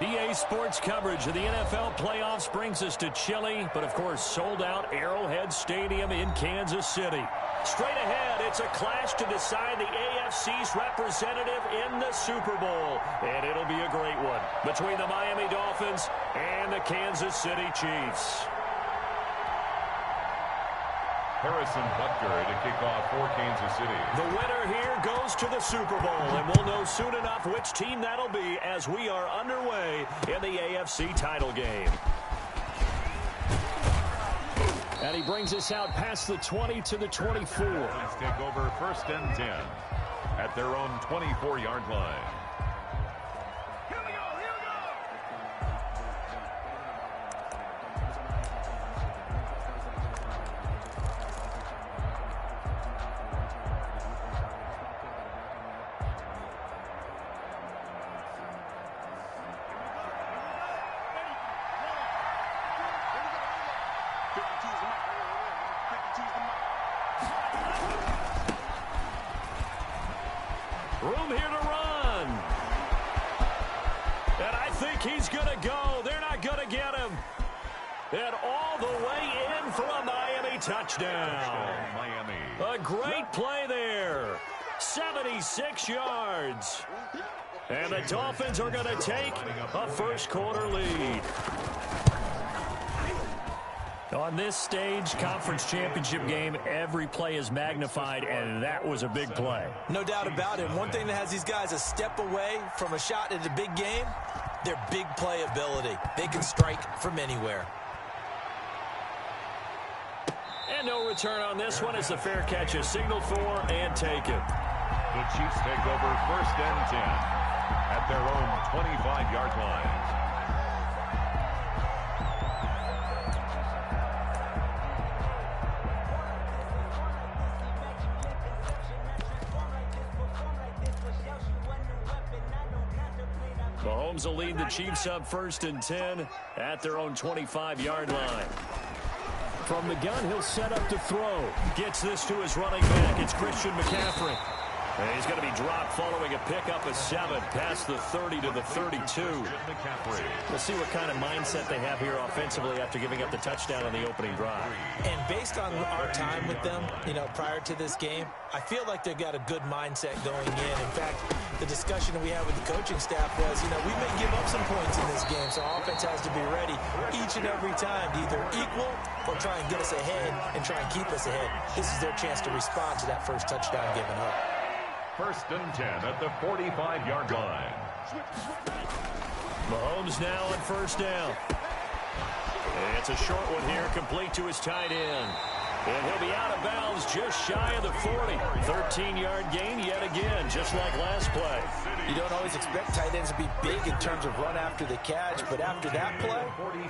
EA Sports coverage of the NFL playoffs brings us to chilly, but of course sold-out Arrowhead Stadium in Kansas City. Straight ahead, it's a clash to decide the AFC's representative in the Super Bowl, and it'll be a great one between the Miami Dolphins and the Kansas City Chiefs. Harrison Butker to kick off for Kansas City. The winner here goes to the Super Bowl, and we'll know soon enough which team that'll be as we are underway in the AFC title game. And he brings us out past the 20 to the 24. Let's take over 1st and 10 at their own 24-yard line. Room here to run. And I think he's going to go. They're not going to get him. And all the way in for a Miami touchdown. Miami. A great play there. 76 yards. And the Dolphins are going to take a first-quarter lead. On this stage, conference championship game, every play is magnified, and that was a big play. No doubt about it. One thing that has these guys a step away from a shot at a big game, their big play ability. They can strike from anywhere. And no return on this one as the fair catch is signaled for and taken. The Chiefs take over 1st and 10 at their own 25-yard line. Mahomes will lead the Chiefs up 1st and 10 at their own 25-yard line. From the gun, he'll set up to throw. Gets this to his running back. It's Christian McCaffrey. And he's going to be dropped following a pickup of 7 past the 30 to the 32. We'll see what kind of mindset they have here offensively after giving up the touchdown on the opening drive. And based on our time with them, prior to this game, I feel like they've got a good mindset going in. In fact, the discussion that we had with the coaching staff was, we may give up some points in this game, so offense has to be ready each and every time to either equal or try and get us ahead and try and keep us ahead. This is their chance to respond to that first touchdown given up. 1st and 10 at the 45-yard line. Mahomes now on 1st down. It's a short one here, complete to his tight end. And he'll be out of bounds just shy of the 40. 13-yard gain yet again, just like last play. You don't always expect tight ends to be big in terms of run after the catch, but after that play,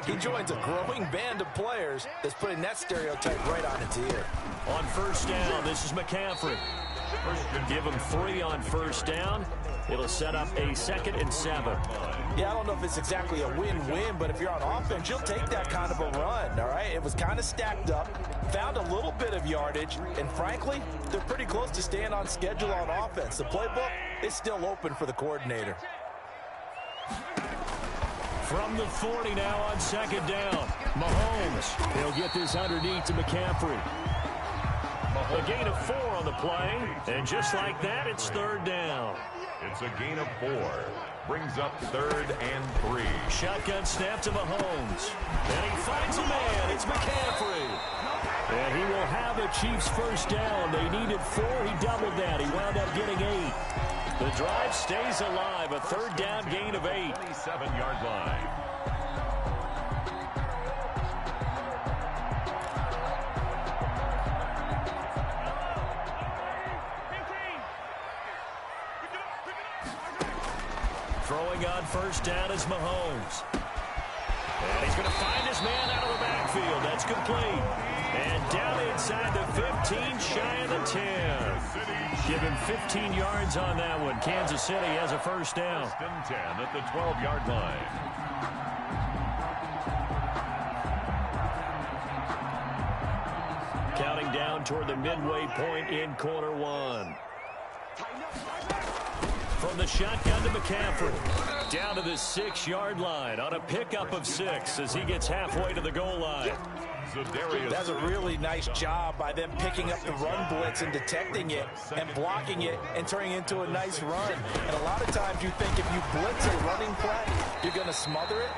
he joins a growing band of players that's putting that stereotype right on its ear. On 1st down, this is McCaffrey. Give him 3 on 1st down. It'll set up a 2nd and 7. Yeah, I don't know if it's exactly a win-win, but if you're on offense, you'll take that kind of a run, all right? It was kind of stacked up, found a little bit of yardage, and frankly, they're pretty close to staying on schedule on offense. The playbook is still open for the coordinator. From the 40 now on 2nd down. Mahomes, he'll get this underneath to McCaffrey. A gain of 4 on the play, and just like that, it's 3rd down. It's a gain of 4. Brings up 3rd and 3. Shotgun snap to Mahomes. And he finds a man. It's McCaffrey. And he will have the Chiefs 1st down. They needed 4. He doubled that. He wound up getting 8. The drive stays alive. A 3rd down gain of 8. 27-yard line. Throwing on 1st down is Mahomes. And he's going to find his man out of the backfield. That's complete. And down inside the 15, shy of the 10. Give him 15 yards on that one. Kansas City has a 1st down. 1st and 10 at the 12-yard line. Counting down toward the midway point in quarter 1. From the shotgun to McCaffrey. Down to the 6-yard line on a pickup of 6 as he gets halfway to the goal line. That's a really nice job by them picking up the run blitz and detecting it and blocking it and turning it into a nice run. And a lot of times you think if you blitz a running play, you're going to smother it.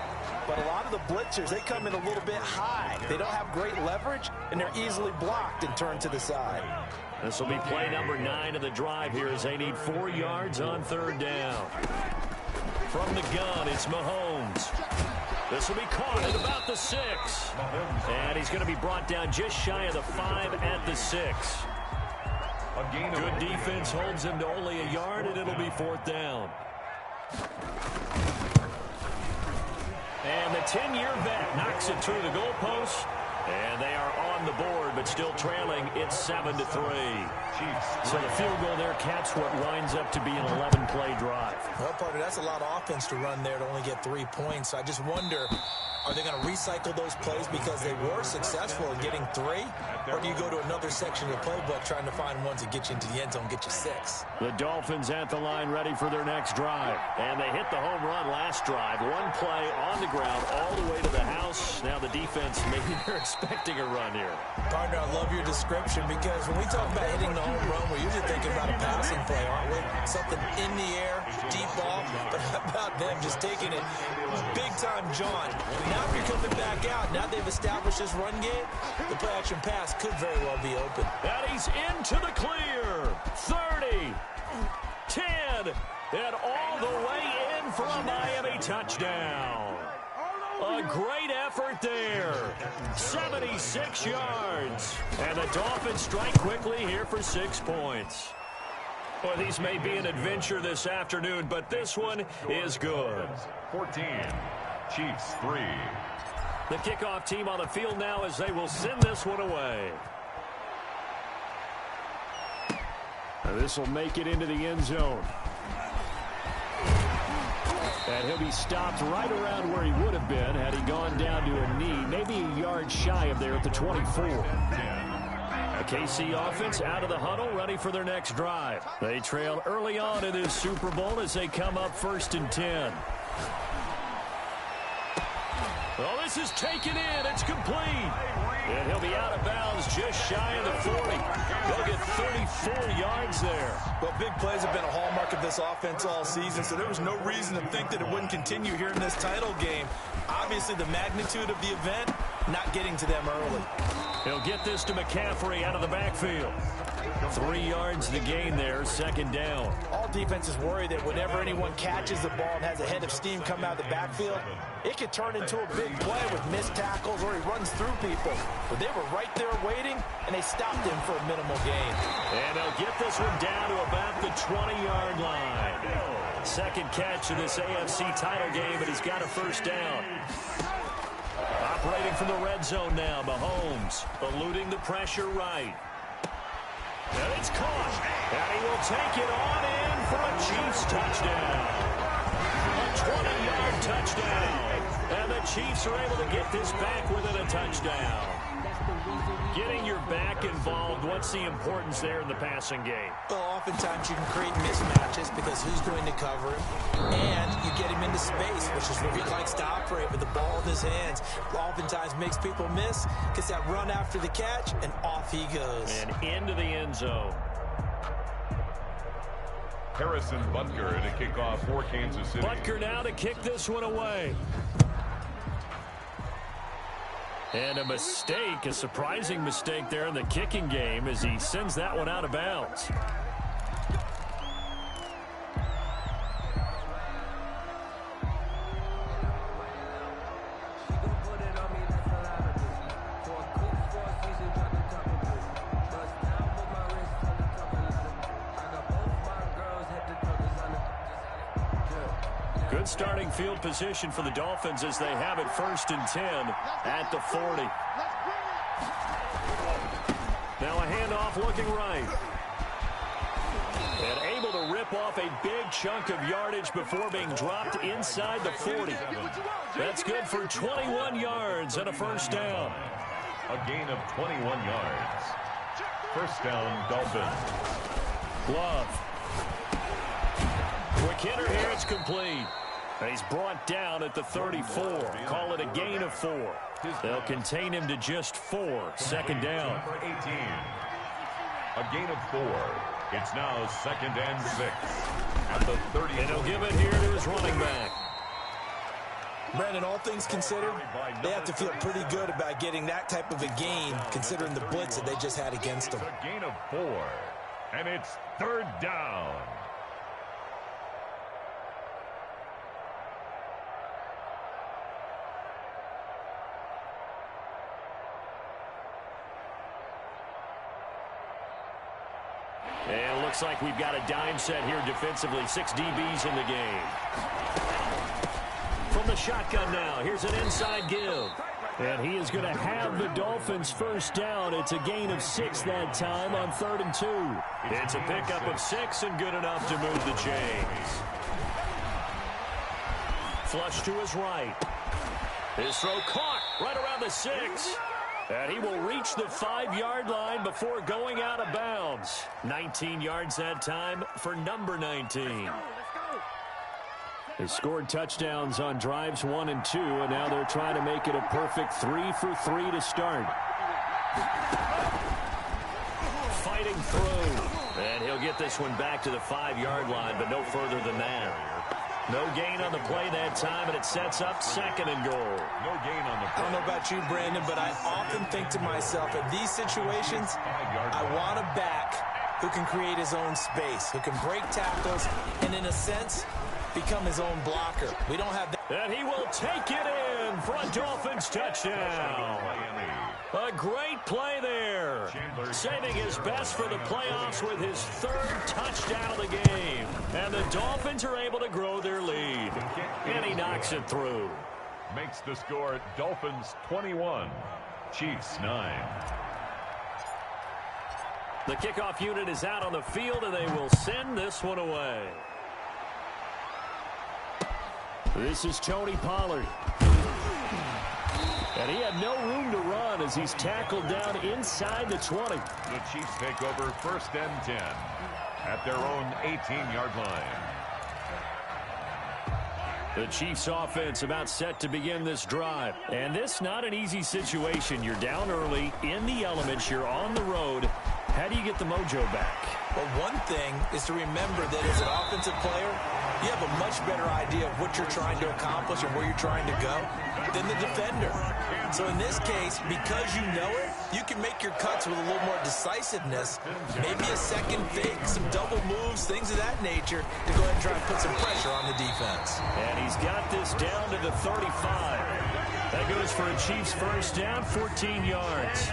But a lot of the blitzers, they come in a little bit high. They don't have great leverage, and they're easily blocked and turned to the side. This will be play number 9 of the drive here as they need 4 yards on 3rd down. From the gun, it's Mahomes. This will be caught at about the 6. And he's going to be brought down just shy of the 5 at the 6. Good defense holds him to only a yard, and it'll be 4th down. And the 10-year vet knocks it through the goalpost. And they are on the board, but still trailing. It's 7-3. So the field goal there caps what winds up to be an 11-play drive. Well, partner, that's a lot of offense to run there to only get 3 points. I just wonder, are they going to recycle those plays because they were successful in getting 3? Or do you go to another section of the playbook trying to find ones that get you into the end zone, get you 6? The Dolphins at the line ready for their next drive. And they hit the home run last drive. 1 play on the ground all the way to the house. Now the defense, maybe they're expecting a run here. Partner, I love your description because when we talk about hitting the home run, we're usually thinking about a passing play, aren't we? Something in the air, deep ball. But how about them just taking it big time, John? Now if you're coming back out, now they've established this run game, the play action pass could very well be open. And he's into the clear. 30, 10, and all the way in for a Miami touchdown. A great effort there. 76 yards. And the Dolphins strike quickly here for 6 points. Well, these may be an adventure this afternoon, but this one is good. 14, Chiefs 3. The kickoff team on the field now as they will send this one away. This will make it into the end zone. And he'll be stopped right around where he would have been had he gone down to a knee, maybe a yard shy of there at the 24. A KC offense out of the huddle, ready for their next drive. They trail early on in this Super Bowl as they come up 1st and 10. Well, this is taken in. It's complete. And he'll be out of bounds just shy of the 40. They'll get 34 yards there. Well, big plays have been a hallmark of this offense all season, so there was no reason to think that it wouldn't continue here in this title game. Obviously, the magnitude of the event, not getting to them early. He'll get this to McCaffrey out of the backfield. 3 yards to gain there, 2nd down. All defenses worry that whenever anyone catches the ball and has a head of steam come out of the backfield, it could turn into a big play with missed tackles or he runs through people. But they were right there waiting, and they stopped him for a minimal gain. And they'll get this one down to about the 20-yard line. 2nd catch in this AFC title game, and he's got a 1st down. Operating from the red zone now, Mahomes eluding the pressure right. And it's caught. And he will take it on in for a Chiefs touchdown. A 20-yard touchdown. And the Chiefs are able to get this back within a touchdown. Getting your back involved, what's the importance there in the passing game? Well, oftentimes you can create mismatches because who's going to cover him? And you get him into space, which is where he likes to operate with the ball in his hands. Oftentimes makes people miss, gets that run after the catch, and off he goes. And into the end zone. Harrison Butker in a kickoff for Kansas City. Butker now to kick this one away. And a mistake, a surprising mistake there in the kicking game as he sends that one out of bounds. Good starting field position for the Dolphins as they have it 1st and 10 at the 40. Now a handoff looking right. And able to rip off a big chunk of yardage before being dropped inside the 40. That's good for 21 yards and a 1st down. A gain of 21 yards. 1st down, Dolphins. Love. Kidder here, it's complete. He's brought down at the 34. Call it a gain of 4. They'll contain him to just 4. Second down. Number 18. A gain of 4. It's now 2nd and 6. At the 30. And he'll give it here to his running back. Brandon, all things considered, they have to feel pretty good about getting that type of a gain, considering the blitz that they just had against them. A gain of 4. And it's 3rd down. And it looks like we've got a dime set here defensively. 6 DBs in the game. From the shotgun now, here's an inside give. And he is going to have the Dolphins first down. It's a gain of 6 that time on 3rd and 2. It's a pickup of 6 and good enough to move the chains. Flush to his right. His throw caught right around the 6. And he will reach the 5-yard line before going out of bounds. 19 yards that time for number 19. They scored touchdowns on drives 1 and 2, and now they're trying to make it a perfect 3 for 3 to start. Fighting through. And he'll get this one back to the 5-yard line, but no further than that. No gain on the play that time, and it sets up 2nd and goal. No gain on the play. I don't know about you, Brandon, but I often think to myself, in these situations, I want a back who can create his own space, who can break tackles, and in a sense, become his own blocker. We don't have that. And he will take it in for a Dolphins touchdown. A great play there. Saving his best for the playoffs with his 3rd touchdown of the game. And the Dolphins are able to grow their lead. And he knocks it through. Makes the score Dolphins 21, Chiefs 9. The kickoff unit is out on the field, and they will send this one away. This is Tony Pollard. And he had no room to run as he's tackled down inside the 20. The Chiefs take over 1st and 10 at their own 18-yard line. The Chiefs offense about set to begin this drive. And this not an easy situation. You're down early, in the elements, you're on the road. How do you get the mojo back? Well, one thing is to remember that as an offensive player, you have a much better idea of what you're trying to accomplish and where you're trying to go than the defender. So in this case, because you know it, you can make your cuts with a little more decisiveness, maybe a second fake, some double moves, things of that nature to go ahead and try and put some pressure on the defense. And he's got this down to the 35. That goes for a Chiefs first down, 14 yards.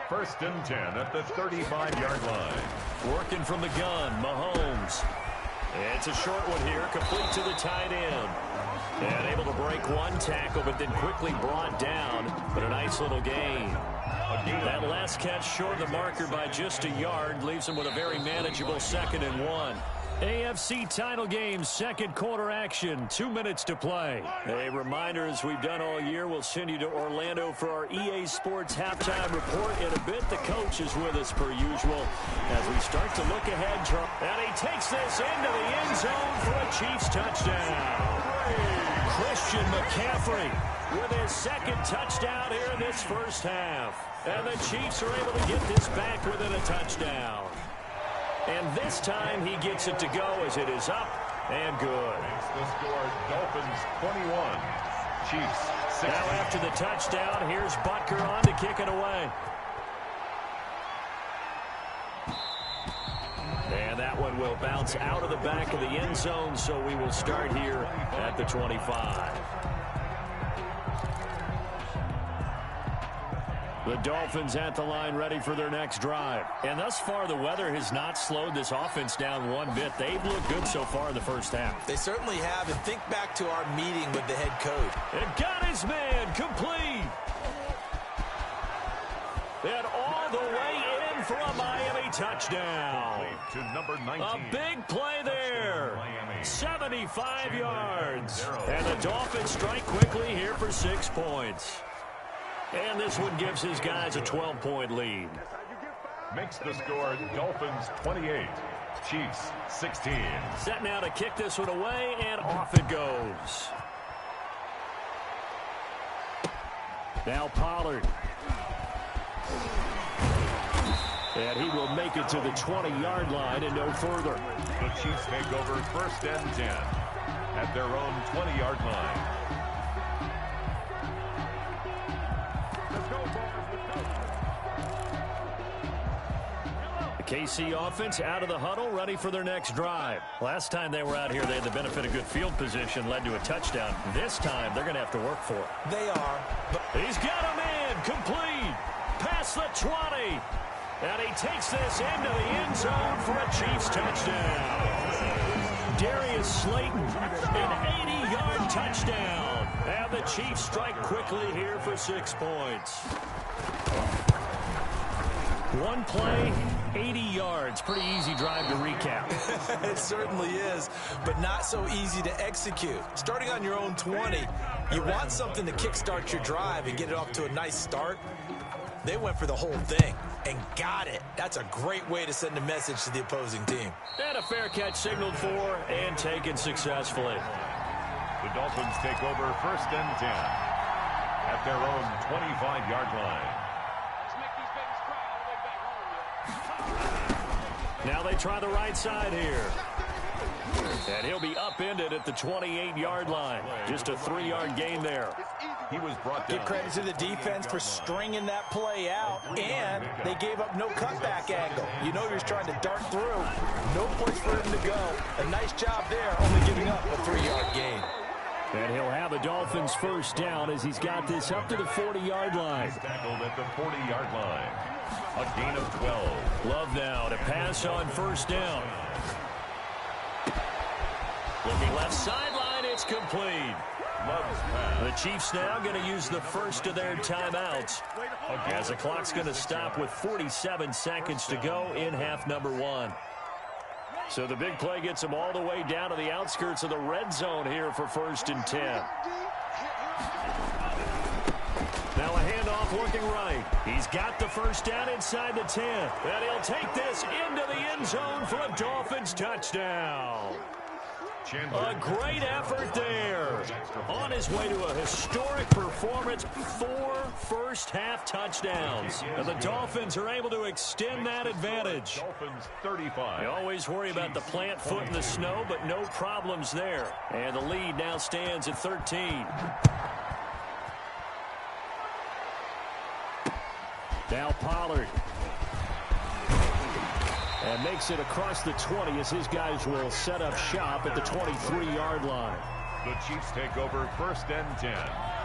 1st and 10 at the 35-yard line. Working from the gun, Mahomes. It's a short one here, complete to the tight end. And able to break one tackle, but then quickly brought down. But a nice little gain. That last catch short of the marker by just a yard leaves him with a very manageable 2nd and 1. AFC title game, 2nd quarter action, 2 minutes to play. A reminder, as we've done all year, we'll send you to Orlando for our EA Sports halftime report. In a bit, the coach is with us per usual as we start to look ahead. And he takes this into the end zone for a Chiefs touchdown. Christian McCaffrey with his 2nd touchdown here in this first half. And the Chiefs are able to get this back within a touchdown. And this time he gets it to go as it is up and good. Makes the score Dolphins 21, Chiefs 6. Now after the touchdown, here's Butker on to kick it away. And that one will bounce out of the back of the end zone, so we will start here at the 25. The Dolphins at the line ready for their next drive. And thus far, the weather has not slowed this offense down one bit. They've looked good so far in the first half. They certainly have. And think back to our meeting with the head coach. And got his man complete. And all the way in for a Miami touchdown. To number 19. A big play there. 75 yards. And the Dolphins strike quickly here for 6 points. And this one gives his guys a 12-point lead. Makes the score Dolphins 28, Chiefs 16. Set now to kick this one away, and off it goes. Now Pollard. And he will make it to the 20-yard line and no further. The Chiefs take over 1st and 10 at their own 20-yard line. The KC offense out of the huddle, ready for their next drive. Last time they were out here, they had the benefit of good field position, led to a touchdown. This time, they're going to have to work for it. They are. He's got a man, complete, past the 20. And he takes this into the end zone for a Chiefs touchdown. Darius Slayton, an 80-yard touchdown. And the Chiefs strike quickly here for 6 points. One play, 80 yards. Pretty easy drive to recap. It certainly is, but not so easy to execute. Starting on your own 20, you want something to kickstart your drive and get it off to a nice start. They went for the whole thing and got it. That's a great way to send a message to the opposing team. And a fair catch signaled for and taken successfully. The Dolphins take over 1st and 10 at their own 25-yard line. Now they try the right side here. And he'll be upended at the 28-yard line. Just a 3-yard gain there. He was brought down. Give credit to the defense for stringing that play out, and they gave up no cutback angle. You know you're trying to dart through. No place for him to go. A nice job there, only giving up a 3-yard gain. And he'll have the Dolphins 1st down as he's got this up to the 40-yard line. He's tackled at the 40-yard line. A gain of 12. Love now to pass on 1st down. Looking left sideline, it's complete. The Chiefs now going to use the first of their timeouts as the clock's going to stop with 47 seconds to go in half number 1. So the big play gets them all the way down to the outskirts of the red zone here for 1st and 10. Now a handoff looking right. He's got the 1st down inside the 10. And he'll take this into the end zone for a Dolphins touchdown. A great effort there. On his way to a historic performance, 4 first-half touchdowns. And the Dolphins are able to extend that advantage. Dolphins 35. You always worry about the plant foot in the snow, but no problems there. And the lead now stands at 13. Now Pollard. And makes it across the 20 as his guys will set up shop at the 23-yard line. The Chiefs take over 1st and 10.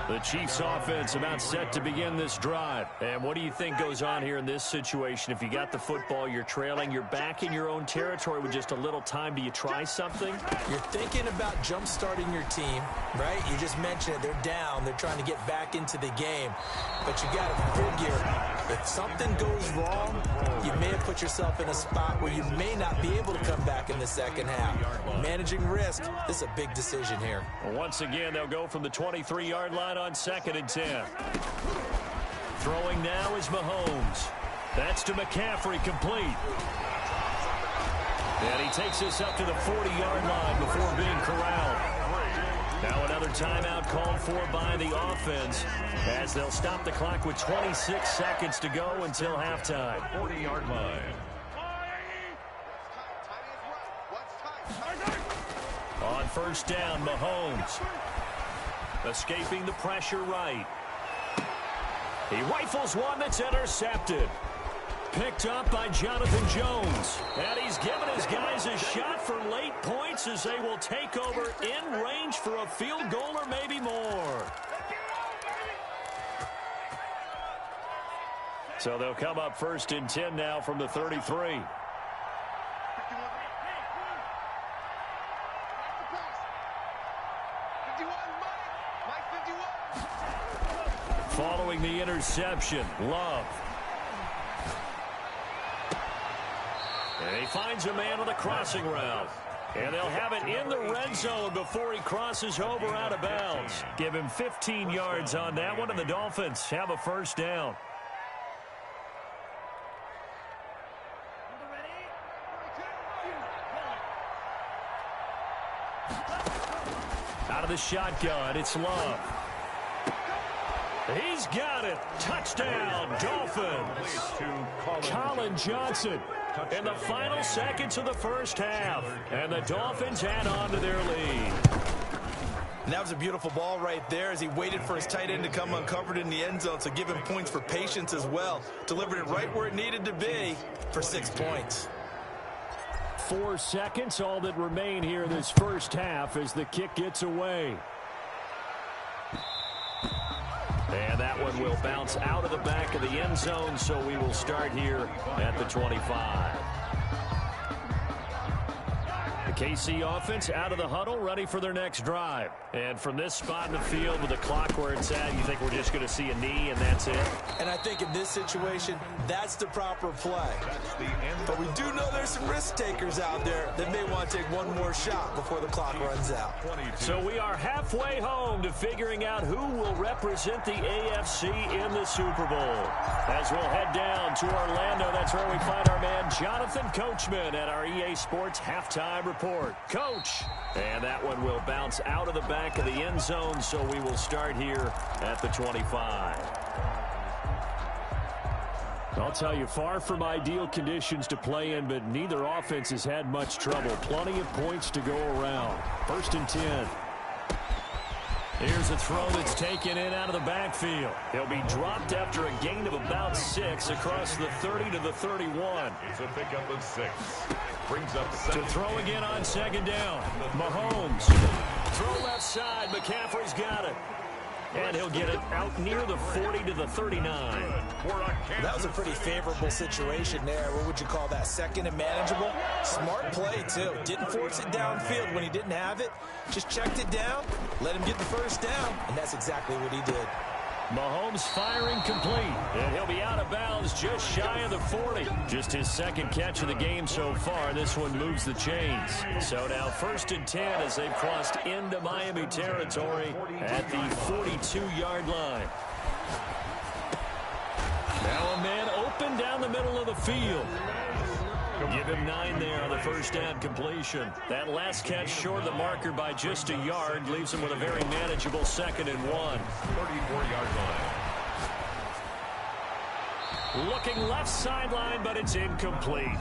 The Chiefs offense about set to begin this drive. And what do you think goes on here in this situation? If you got the football, you're trailing, you're back in your own territory with just a little time. Do you try something? You're thinking about jump-starting your team, right? You just mentioned it. They're down. They're trying to get back into the game. But you got to figure if something goes wrong, you may have put yourself in a spot where you may not be able to come back in the second half. Managing risk, this is a big decision here. Well, once again, they'll go from the 23-yard line on 2nd and 10. Throwing now is Mahomes. That's to McCaffrey, complete. And he takes this up to the 40-yard line before being corralled. Now another timeout called for by the offense as they'll stop the clock with 26 seconds to go until halftime. 40-yard line. On 1st down, Mahomes. Escaping the pressure right. He rifles one that's intercepted. Picked up by Jonathan Jones. And he's given his guys a shot for late points as they will take over in range for a field goal or maybe more. So they'll come up 1st and 10 now from the 33. Following the interception, Love. And he finds a man on the crossing route. And they'll have it in the red zone before he crosses over out of bounds. Give him 15 yards on that one, and the Dolphins have a 1st down. the shotgun. It's Love. He's got it. Touchdown, Dolphins. Colin Johnson in the final seconds of the first half. And the Dolphins add on to their lead. And that was a beautiful ball right there as he waited for his tight end to come uncovered in the end zone. So give him points for patience as well. Delivered it right where it needed to be for 6 points. 4 seconds, all that remain here in this first half as the kick gets away. And that one will bounce out of the back of the end zone, so we will start here at the 25. The KC offense out of the huddle, ready for their next drive. And from this spot in the field with the clock where it's at, you think we're just going to see a knee and that's it? And I think in this situation, that's the proper play. But we do know there's some risk takers out there that may want to take one more shot before the clock runs out. So we are halfway home to figuring out who will represent the AFC in the Super Bowl. As we'll head down to Orlando, that's where we find our man Jonathan Coachman at our EA Sports halftime report. Coach, and that one will bounce out of the back of the end zone, so we will start here at the 25. I'll tell you, far from ideal conditions to play in, but neither offense has had much trouble. Plenty of points to go around. 1st and 10. Here's a throw that's taken in out of the backfield. He'll be dropped after a gain of about 6 across the 30 to the 31. It's a pickup of 6. Brings up 7. To throw again on 2nd down. Mahomes. Throw left side. McCaffrey's got it. And he'll get it out near the 40 to the 39. That was a pretty favorable situation there. What would you call that? 2nd and manageable? Smart play, too. Didn't force it downfield when he didn't have it. Just checked it down, let him get the first down, and that's exactly what he did. Mahomes firing complete, and he'll be out of bounds just shy of the 40. Just his 2nd catch of the game so far. This one moves the chains. So now 1st and 10 as they've crossed into Miami territory at the 42-yard line. Now a man open down the middle of the field. Give him 9 there on the first down completion. That last catch short of the marker by just a yard leaves him with a very manageable 2nd and 1. 34-yard line. Looking left sideline, but it's incomplete.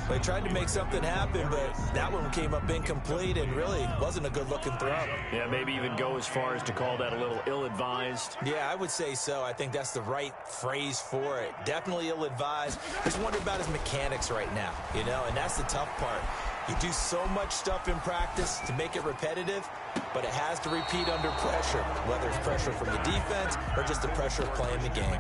They tried to make something happen, but that one came up incomplete and really wasn't a good-looking throw. Yeah, maybe even go as far as to call that a little ill-advised. Yeah, I would say so. I think that's the right phrase for it. Definitely ill-advised. Just wonder about his mechanics right now, you know, and that's the tough part. You do so much stuff in practice to make it repetitive, but it has to repeat under pressure, whether it's pressure from the defense or just the pressure of playing the game.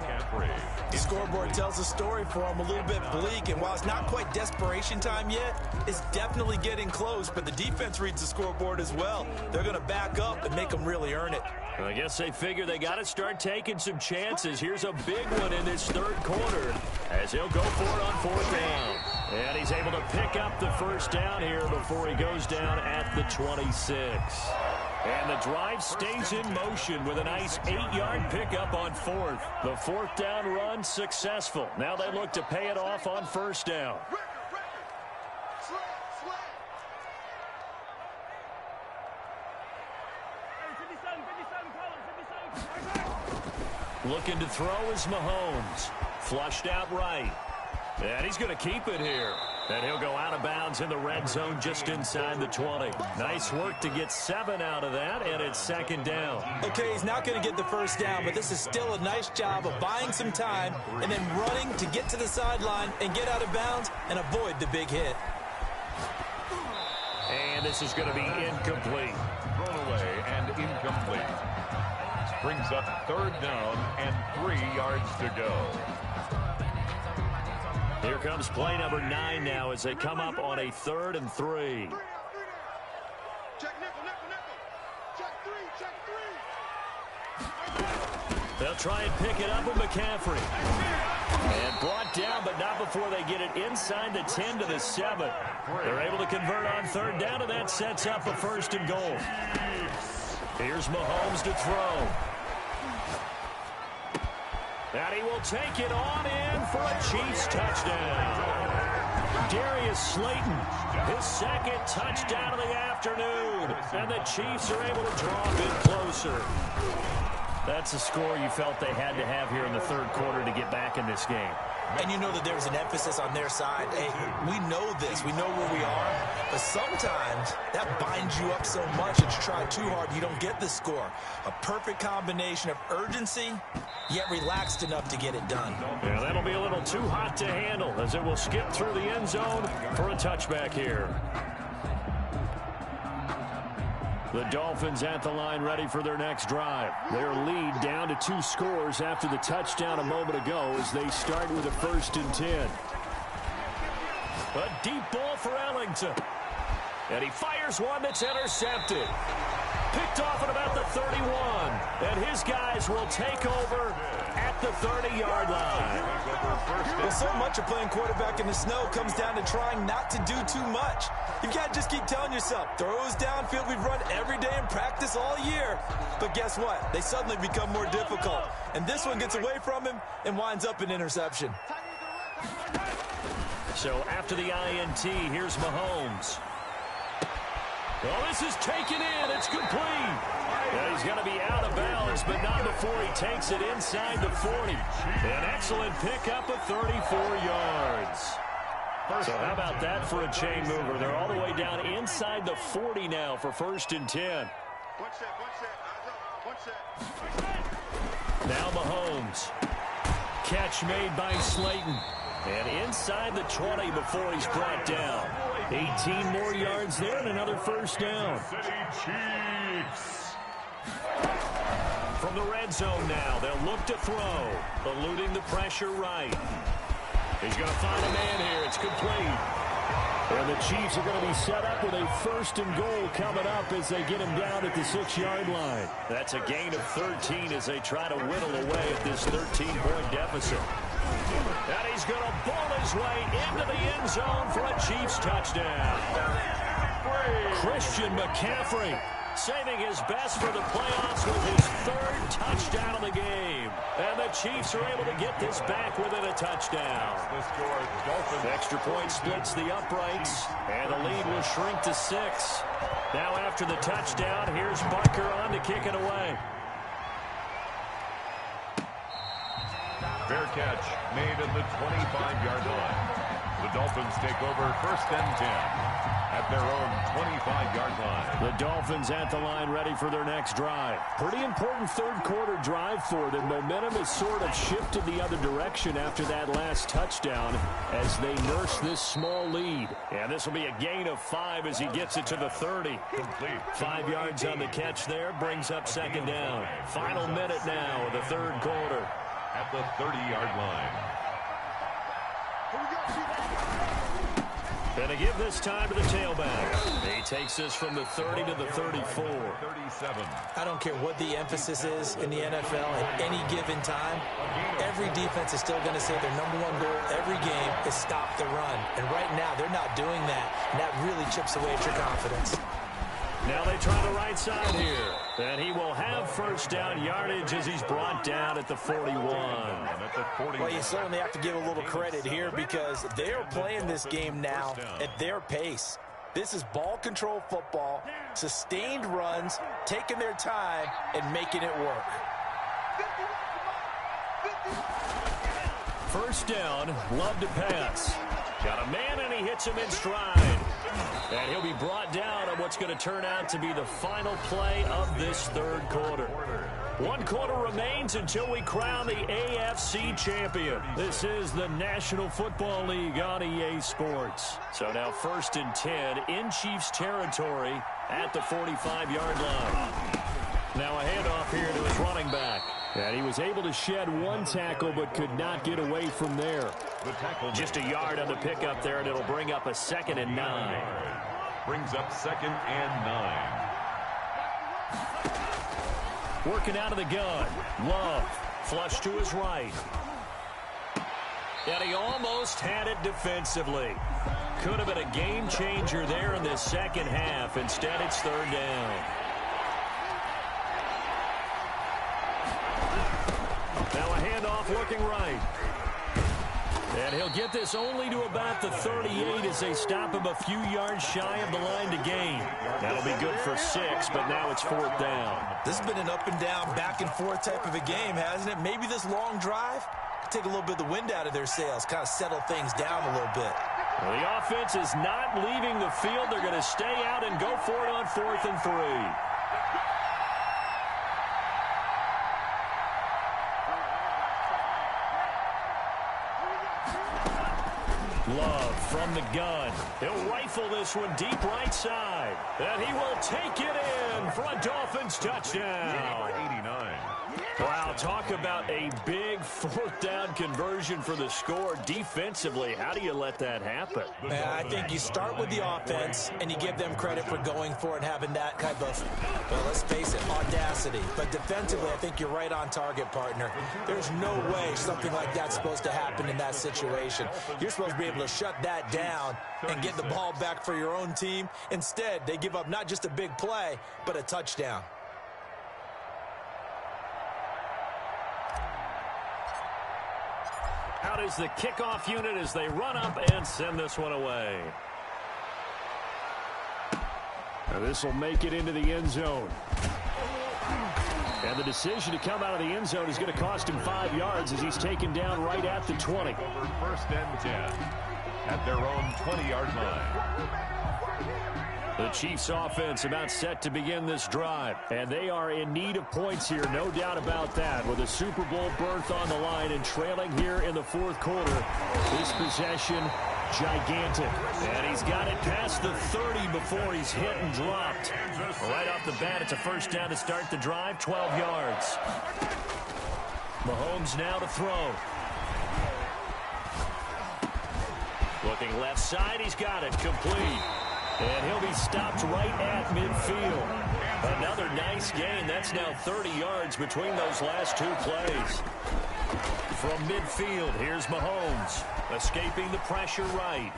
The scoreboard tells a story for him, a little bit bleak, and while it's not quite desperation time yet, it's definitely getting close, but the defense reads the scoreboard as well. They're going to back up and make them really earn it. Well, I guess they figure they got to start taking some chances. Here's a big one in this 3rd quarter as he'll go for it on 4th down. And he's able to pick up the first down here before he goes down at the 26. And the drive stays in motion with a nice 8-yard pickup on 4th. The 4th down run successful. Now they look to pay it off on 1st down. Looking to throw is Mahomes. Flushed out right. And he's going to keep it here. And he'll go out of bounds in the red zone just inside the 20. Nice work to get 7 out of that, and it's 2nd down. Okay, he's not going to get the first down, but this is still a nice job of buying some time and then running to get to the sideline and get out of bounds and avoid the big hit. And this is going to be incomplete. Thrown away and incomplete. Brings up 3rd down and 3 yards to go. Here comes play number 9 now as they come up on a 3rd and 3. They'll try and pick it up with McCaffrey. And brought down, but not before they get it inside the 10 to the 7. They're able to convert on 3rd down, and that sets up a 1st and goal. Here's Mahomes to throw. And he will take it on in for a Chiefs touchdown. Darius Slayton, his second touchdown of the afternoon. And the Chiefs are able to draw a bit closer. That's a score you felt they had to have here in the third quarter to get back in this game. And you know that there was an emphasis on their side. Hey, we know this. We know where we are. But sometimes that binds you up so much that you try too hard, you don't get the score. A perfect combination of urgency, yet relaxed enough to get it done. Yeah, that'll be a little too hot to handle as it will skip through the end zone for a touchback here. The Dolphins at the line ready for their next drive. Their lead down to 2 scores after the touchdown a moment ago as they start with a 1st and 10. A deep ball for Ellington. And he fires one that's intercepted. Picked off at about the 31. And his guys will take over at the 30-yard line. Well, so much of playing quarterback in the snow comes down to trying not to do too much. You've got to just keep telling yourself, throws downfield we've run every day in practice all year. But guess what? They suddenly become more difficult. And this one gets away from him and winds up an interception. So after the INT, here's Mahomes. Well, this is taken in. It's complete. And he's going to be out of bounds, but not before he takes it inside the 40. An excellent pickup of 34 yards. So how about that for a chain mover? They're all the way down inside the 40 now for 1st and 10. Now Mahomes. Catch made by Slayton. And inside the 20 before he's brought down. 18 more yards there and another 1st down. From the red zone now, they'll look to throw. Eluding the pressure right. He's going to find a man here. It's complete. And the Chiefs are going to be set up with a 1st and goal coming up as they get him down at the 6-yard line. That's a gain of 13 as they try to whittle away at this 13-point deficit. And he's going to ball his way into the end zone for a Chiefs touchdown. Christian McCaffrey saving his best for the playoffs with his 3rd touchdown of the game. And the Chiefs are able to get this back within a touchdown. Extra point splits the uprights, and the lead will shrink to 6. Now after the touchdown, here's Barker on to kick it away. Fair catch made at the 25-yard line. The Dolphins take over 1st and 10 at their own 25-yard line. The Dolphins at the line ready for their next drive. Pretty important third quarter drive for them. Momentum has sort of shifted the other direction after that last touchdown as they nurse this small lead. And this will be a gain of 5 as he gets it to the 30. Complete. 5 yards on the catch there, brings up 2nd down. Final minute now of the third quarter. At the 30-yard line. Going to give this time to the tailback. He takes this from the 30 to the 34. 37. I don't care what the emphasis is in the NFL at any given time. Every defense is still going to say their #1 goal every game is stop the run. And right now, they're not doing that. And that really chips away at your confidence. Now they try the right side here. And he will have 1st down yardage as he's brought down at the 41. Well, you certainly have to give a little credit here because they're playing this game now at their pace. This is ball control football, sustained runs, taking their time, and making it work. 1st down, love to pass. Got a man, and he hits him in stride. And he'll be brought down on what's going to turn out to be the final play of this third quarter. 1 quarter remains until we crown the AFC champion. This is the National Football League on EA Sports. So now 1st and 10 in Chiefs territory at the 45-yard line. Now a handoff here to his running back. And he was able to shed 1 tackle but could not get away from there. Just a yard on the pickup there, and it'll bring up a 2nd and 9. Brings up 2nd and 9. Working out of the gun. Love. Flush to his right. And he almost had it defensively. Could have been a game changer there in the second half. Instead, it's 3rd down. Now a handoff looking right. And he'll get this only to about the 38 as they stop him a few yards shy of the line to gain. That'll be good for 6, but now it's 4th down. This has been an up and down, back and forth type of a game, hasn't it? Maybe this long drive take a little bit of the wind out of their sails, kind of settle things down a little bit. Well, the offense is not leaving the field. They're going to stay out and go for it on 4th and 3. Love from the gun. He'll rifle this one deep right side. And he will take it in for a Dolphins touchdown. 89. Wow, talk about a big 4th down conversion for the score. Defensively, how do you let that happen? Man, I think you start with the offense, and you give them credit for going for it and having that type of, well, let's face it, audacity. But defensively, I think you're right on target, partner. There's no way something like that's supposed to happen in that situation. You're supposed to be able to shut that down and get the ball back for your own team. Instead, they give up not just a big play, but a touchdown. Out is the kickoff unit as they run up and send this one away. Now this will make it into the end zone. And the decision to come out of the end zone is going to cost him 5 yards as he's taken down right at the 20. Over 1st and 10 at their own 20-yard line. The Chiefs offense about set to begin this drive. And they are in need of points here, no doubt about that. With a Super Bowl berth on the line and trailing here in the 4th quarter. This possession, gigantic. And he's got it past the 30 before he's hit and dropped. Right off the bat, it's a 1st down to start the drive, 12 yards. Mahomes now to throw. Looking left side, he's got it, complete. And he'll be stopped right at midfield. Another nice gain. That's now 30 yards between those last 2 plays. From midfield, here's Mahomes. Escaping the pressure right.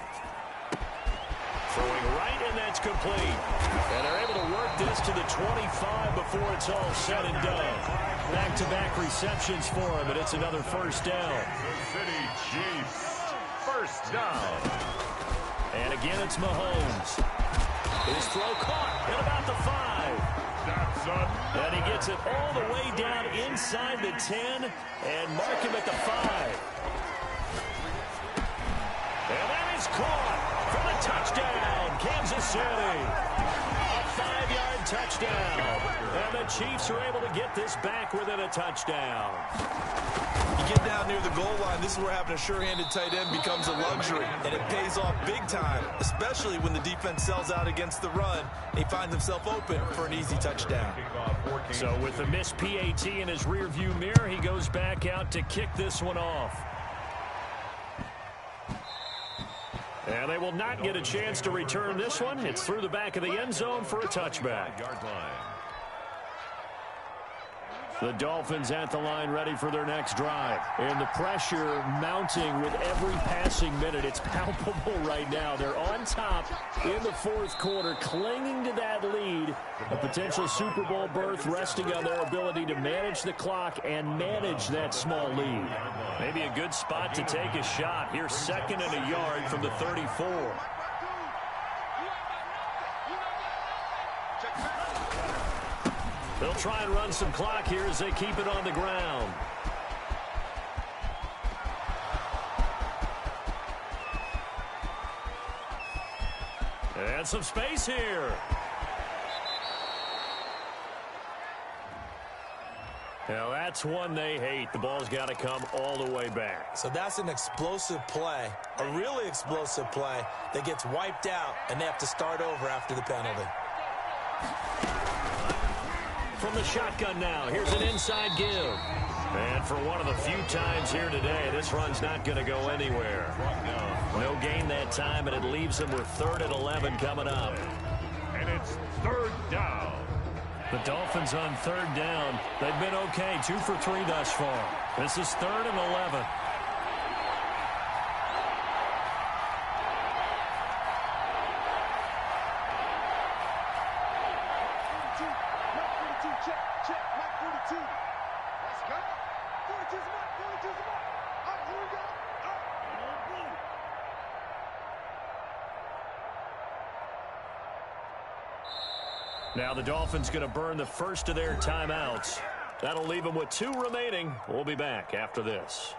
Throwing right, and that's complete. And they're able to work this to the 25 before it's all said and done. Back-to-back receptions for him, and it's another 1st down. The City Chiefs, 1st down. And again, it's Mahomes. His throw caught at about the 5. And he gets it all the way down inside the 10 and mark him at the 5. And that is caught for the touchdown, Kansas City. A 5-yard touchdown. And the Chiefs are able to get this back within a touchdown. You get down near the goal line, this is where having a sure-handed tight end becomes a luxury, and it pays off big time, especially when the defense sells out against the run, and he finds himself open for an easy touchdown. So with the missed PAT in his rearview mirror, he goes back out to kick this one off. And they will not get a chance to return this one. It's through the back of the end zone for a touchback. The Dolphins at the line ready for their next drive. And the pressure mounting with every passing minute. It's palpable right now. They're on top in the 4th quarter, clinging to that lead. A potential Super Bowl berth resting on their ability to manage the clock and manage that small lead. Maybe a good spot to take a shot. Here's 2nd and a yard from the 34. They'll try and run some clock here as they keep it on the ground. And some space here. Now that's one they hate. The ball's got to come all the way back. So that's an explosive play, a really explosive play that gets wiped out, and they have to start over after the penalty. From the shotgun now, here's an inside give. And for one of the few times here today, this run's not going to go anywhere. No gain that time, and it leaves them with 3rd and 11 coming up. And it's 3rd down. The Dolphins on 3rd down. They've been okay, 2 for 3 thus far. This is 3rd and 11. Now the Dolphins going to burn the first of their timeouts. That'll leave them with 2 remaining. We'll be back after this.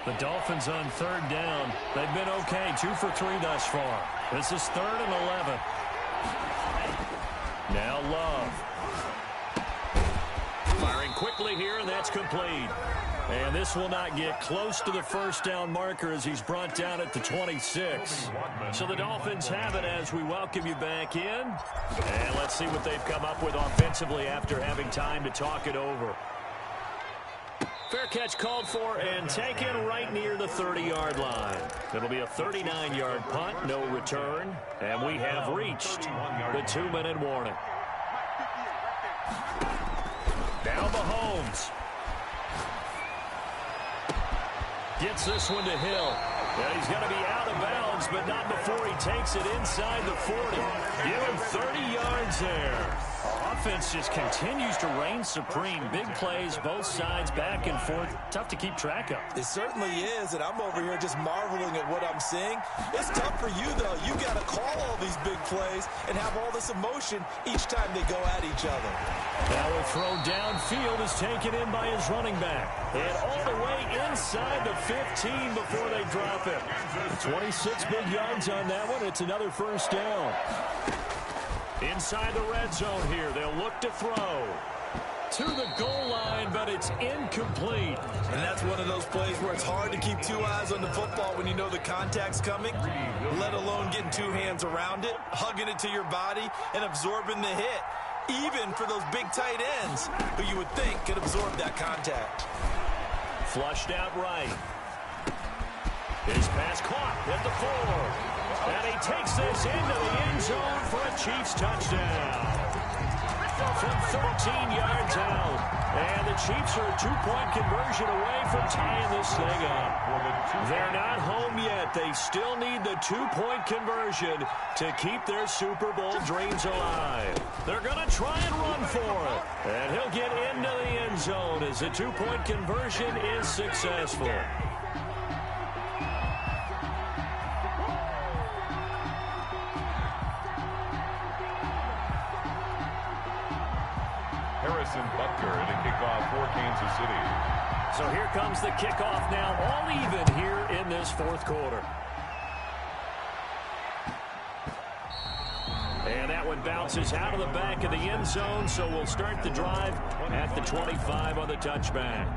The Dolphins on 3rd down. They've been okay, 2 for 3 thus far. This is 3rd and 11. Now Love. Firing quickly here, and that's complete. And this will not get close to the first down marker as he's brought down at the 26. So the Dolphins have it as we welcome you back in. And let's see what they've come up with offensively after having time to talk it over. Fair catch called for and taken right near the 30-yard line. It'll be a 39-yard punt, no return. And we have reached the 2-minute warning. Now Mahomes. Gets this one to Hill. Yeah, he's going to be out of bounds, but not before he takes it inside the 40. Give him 30 yards there. Offense just continues to reign supreme. Big plays, both sides, back and forth. Tough to keep track of. It certainly is, and I'm over here just marveling at what I'm seeing. It's tough for you, though. You got to call all these big plays and have all this emotion each time they go at each other. Now a throw downfield is taken in by his running back. And all the way inside the 15 before they drop it. 26 big yards on that one. It's another first down. Inside the red zone here, they'll look to throw. To the goal line, but it's incomplete. And that's one of those plays where it's hard to keep 2 eyes on the football when you know the contact's coming, let alone getting 2 hands around it, hugging it to your body, and absorbing the hit, even for those big tight ends who you would think could absorb that contact. Flushed out right. His pass caught at the 4. And he takes this into the end zone for a Chiefs touchdown. From 13 yards out. And the Chiefs are a 2-point conversion away from tying this thing up. They're not home yet. They still need the 2-point conversion to keep their Super Bowl dreams alive. They're going to try and run for it. And he'll get into the end zone as the 2-point conversion is successful. Butker to kick off for Kansas City. So here comes the kickoff now, all even here in this 4th quarter. And that one bounces out of the back of the end zone, so we'll start the drive at the 25 on the touchback.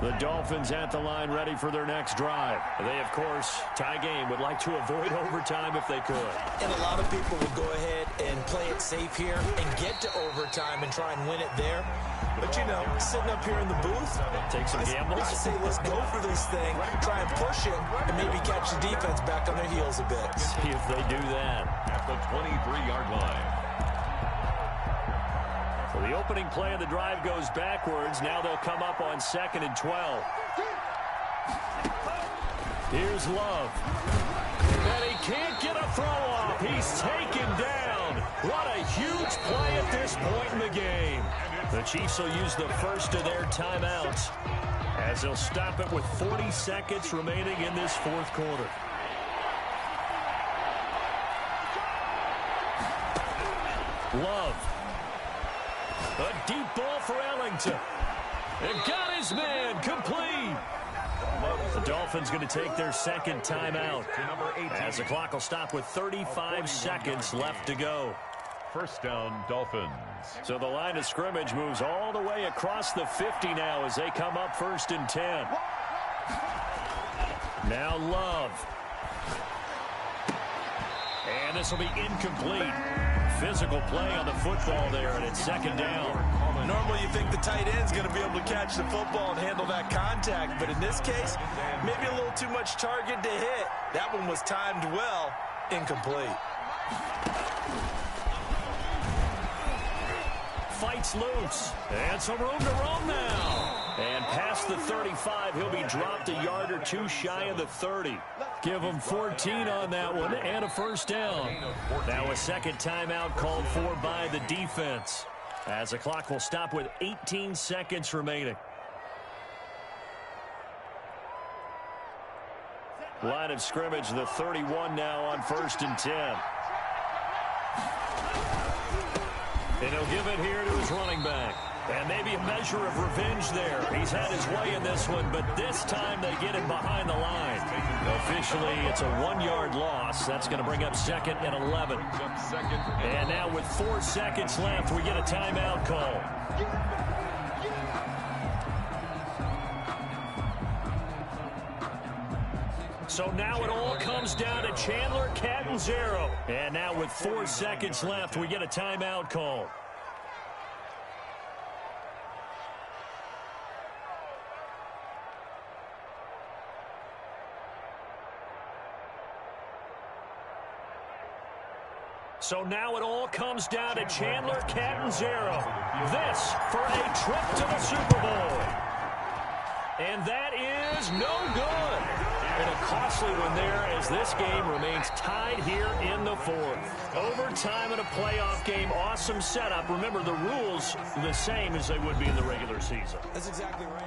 The Dolphins at the line ready for their next drive. They, of course, tie game, would like to avoid overtime if they could. And a lot of people would go ahead and play it safe here and get to overtime and try and win it there. But, you know, sitting up here in the booth, take some gambles. I say let's go for this thing, try and push it, and maybe catch the defense back on their heels a bit. See if they do that. At the 23-yard line. So the opening play of the drive goes backwards. Now they'll come up on 2nd and 12. Here's Love. And he can't get a throw off. He's taken down. What a huge play at this point in the game. The Chiefs will use the first of their timeouts as they'll stop it with 40 seconds remaining in this 4th quarter. Love. A deep ball for Ellington. And got his man complete. The Dolphins going to take their 2nd timeout as the clock will stop with 35 seconds left to go. First down, Dolphins. So the line of scrimmage moves all the way across the 50 now as they come up 1st and 10. Now Love. And this will be incomplete. Physical play on the football there, and it's 2nd down. Normally you think the tight end's going to be able to catch the football and handle that contact, but in this case, maybe a little too much target to hit. That one was timed well, incomplete. Fights loose, and some room to roam now. And past the 35, he'll be dropped a yard or 2 shy of the 30. Give him 14 on that one and a first down. Now a 2nd timeout called for by the defense as the clock will stop with 18 seconds remaining. Line of scrimmage, the 31 now on 1st and 10. And he'll give it here to his running back. And maybe a measure of revenge there. He's had his way in this one, but this time they get him behind the line. Officially, it's a 1-yard loss. That's going to bring up 2nd and 11. And now with 4 seconds left, we get a timeout call. So now it all comes down to Chandler Catanzaro. And now with 4 seconds left, we get a timeout call. So now it all comes down to Chandler Catanzaro. This for a trip to the Super Bowl. And that is no good. And a costly one there as this game remains tied here in the 4th. Overtime in a playoff game, awesome setup. Remember, the rules the same as they would be in the regular season. That's exactly right.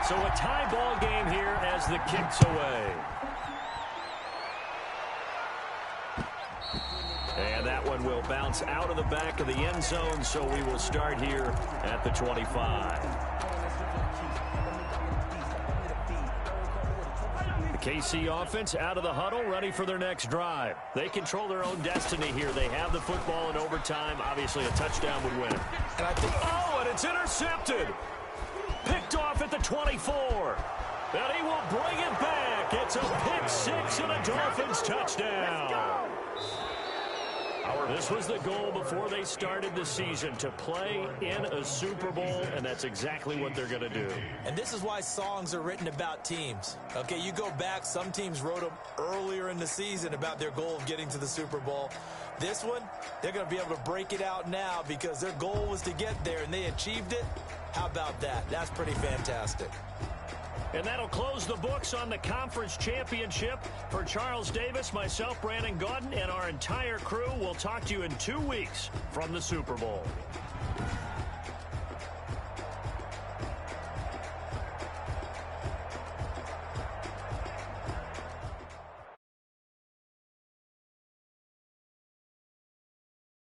So a tie ball game here as the kick's away. And that one will bounce out of the back of the end zone, so we will start here at the 25. The KC offense out of the huddle, ready for their next drive. They control their own destiny here. They have the football in overtime. Obviously, a touchdown would win. And I think, and it's intercepted. Picked off at the 24. And he will bring it back. It's a pick 6 and a Dolphins touchdown. This was the goal before they started the season, to play in a Super Bowl, and that's exactly what they're going to do. And this is why songs are written about teams. Okay, you go back, some teams wrote them earlier in the season about their goal of getting to the Super Bowl. This one, they're going to be able to break it out now because their goal was to get there, and they achieved it. How about that? That's pretty fantastic. And that'll close the books on the conference championship. For Charles Davis, myself, Brandon Gaudin, and our entire crew, we'll talk to you in 2 weeks from the Super Bowl.